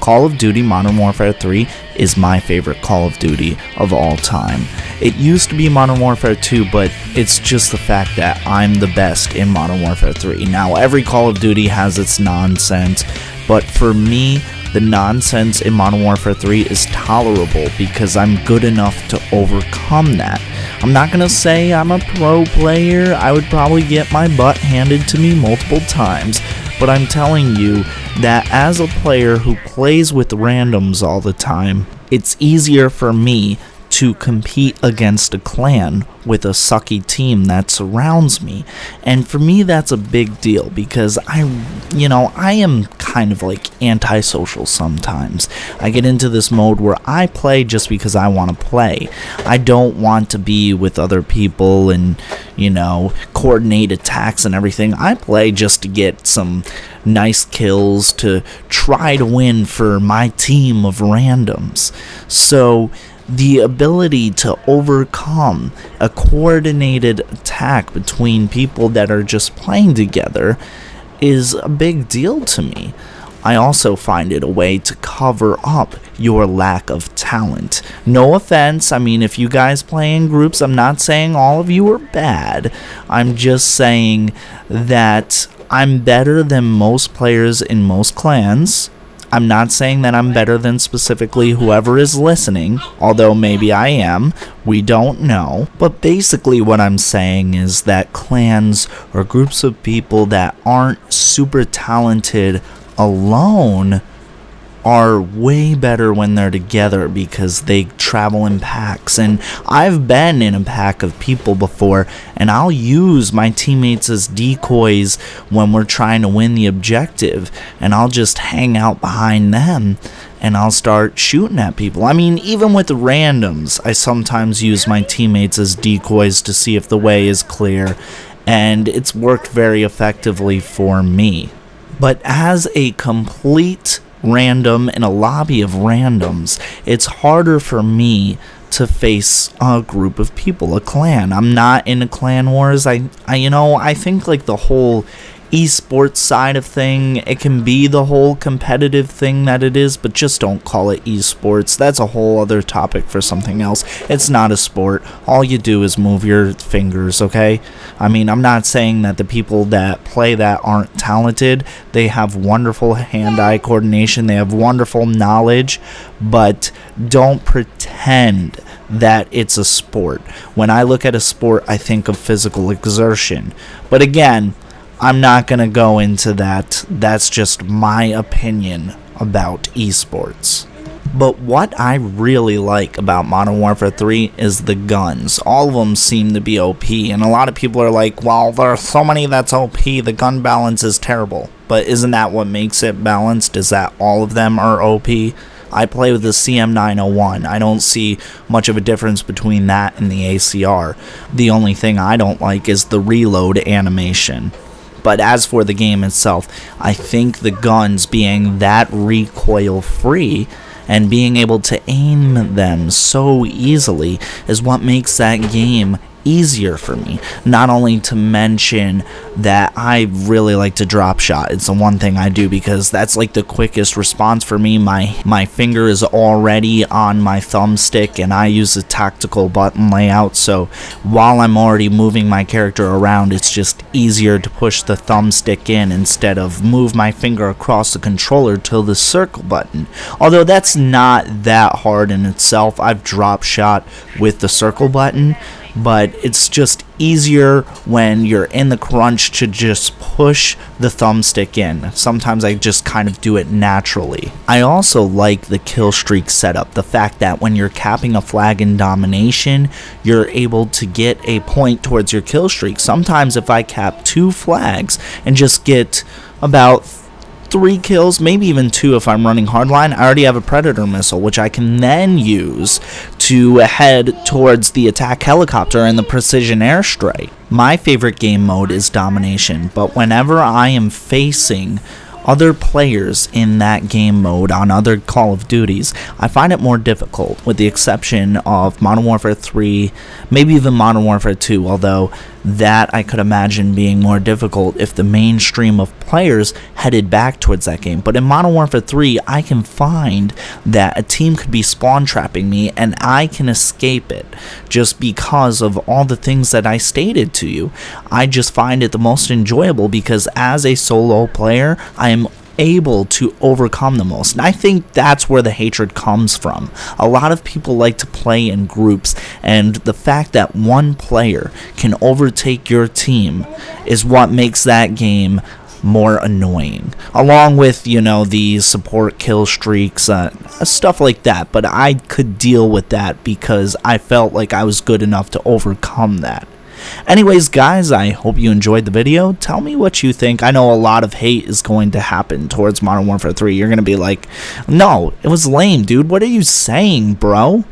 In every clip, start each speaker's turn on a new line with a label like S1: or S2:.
S1: Call of Duty Modern Warfare 3 is my favorite Call of Duty of all time. It used to be Modern Warfare 2, but it's just the fact that I'm the best in Modern Warfare 3. Now, every Call of Duty has its nonsense, but for me, the nonsense in Modern Warfare 3 is tolerable because I'm good enough to overcome that. I'm not gonna say I'm a pro player. I would probably get my butt handed to me multiple times, but I'm telling you that as a player who plays with randoms all the time, it's easier for me to compete against a clan with a sucky team that surrounds me. And for me, that's a big deal because I am kind of like antisocial sometimes. I get into this mode where I play just because I want to play. I don't want to be with other people and, coordinate attacks and everything. I play just to get some nice kills to try to win for my team of randoms. So the ability to overcome a coordinated attack between people that are just playing together is a big deal to me. I also find it a way to cover up your lack of talent. No offense, I mean, if you guys play in groups, I'm not saying all of you are bad. I'm just saying that I'm better than most players in most clans. I'm not saying that I'm better than specifically whoever is listening, although maybe I am, we don't know. But basically what I'm saying is that clans or groups of people that aren't super talented alone are way better when they're together because they travel in packs. And I've been in a pack of people before, and I'll use my teammates as decoys when we're trying to win the objective, and I'll just hang out behind them and I'll start shooting at people. I mean, even with the randoms, I sometimes use my teammates as decoys to see if the way is clear, and it's worked very effectively for me. But as a complete random in a lobby of randoms, it's harder for me to face a group of people, a clan. I'm not into clan wars. I think like the whole esports side of thing, it can be the whole competitive thing that it is, but just don't call it esports. That's a whole other topic for something else. It's not a sport. All you do is move your fingers, okay? I mean, I'm not saying that the people that play that aren't talented. They have wonderful hand-eye coordination. They have wonderful knowledge, but don't pretend that it's a sport. When I look at a sport, I think of physical exertion. But again, I'm not going to go into that. That's just my opinion about esports. But what I really like about Modern Warfare 3 is the guns. All of them seem to be OP, and a lot of people are like, well, there are so many that's OP, the gun balance is terrible. But isn't that what makes it balanced? Is that all of them are OP? I play with the CM901. I don't see much of a difference between that and the ACR. The only thing I don't like is the reload animation. But as for the game itself, I think the guns being that recoil free and being able to aim them so easily is what makes that game easier for me. Not only to mention that I really like to drop shot. It's the one thing I do because that's like the quickest response for me. My finger is already on my thumbstick and I use a tactical button layout, so while I'm already moving my character around, it's just easier to push the thumbstick in instead of move my finger across the controller to the circle button. Although that's not that hard in itself. I've drop shot with the circle button, but it's just easier when you're in the crunch to just push the thumbstick in. Sometimes I just kind of do it naturally. I also like the kill streak setup, the fact that when you're capping a flag in domination, you're able to get a point towards your kill streak. Sometimes if I cap 2 flags and just get about 3 kills, maybe even 2 if I'm running hardline, I already have a Predator missile, which I can then use to head towards the attack helicopter and the precision airstrike. My favorite game mode is domination, but whenever I am facing other players in that game mode on other Call of Duties, I find it more difficult, with the exception of Modern Warfare 3, maybe even Modern Warfare 2, although that I could imagine being more difficult if the mainstream of players headed back towards that game. But in Modern Warfare 3, I can find that a team could be spawn trapping me and I can escape it just because of all the things that I stated to you. I just find it the most enjoyable because as a solo player, I am able to overcome the most, and I think that's where the hatred comes from. A lot of people like to play in groups, and the fact that one player can overtake your team is what makes that game more annoying, along with, you know, the support kill streaks, stuff like that. But I could deal with that because I felt like I was good enough to overcome that. Anyways, guys, I hope you enjoyed the video. Tell me what you think. I know a lot of hate is going to happen towards Modern Warfare 3. You're going to be like, no, it was lame, dude. What are you saying, bro?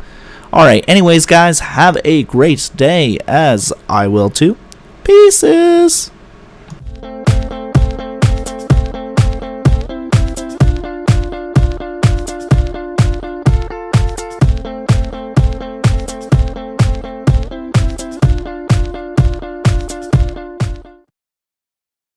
S1: Alright, anyways, guys, have a great day, as I will too. Peaces!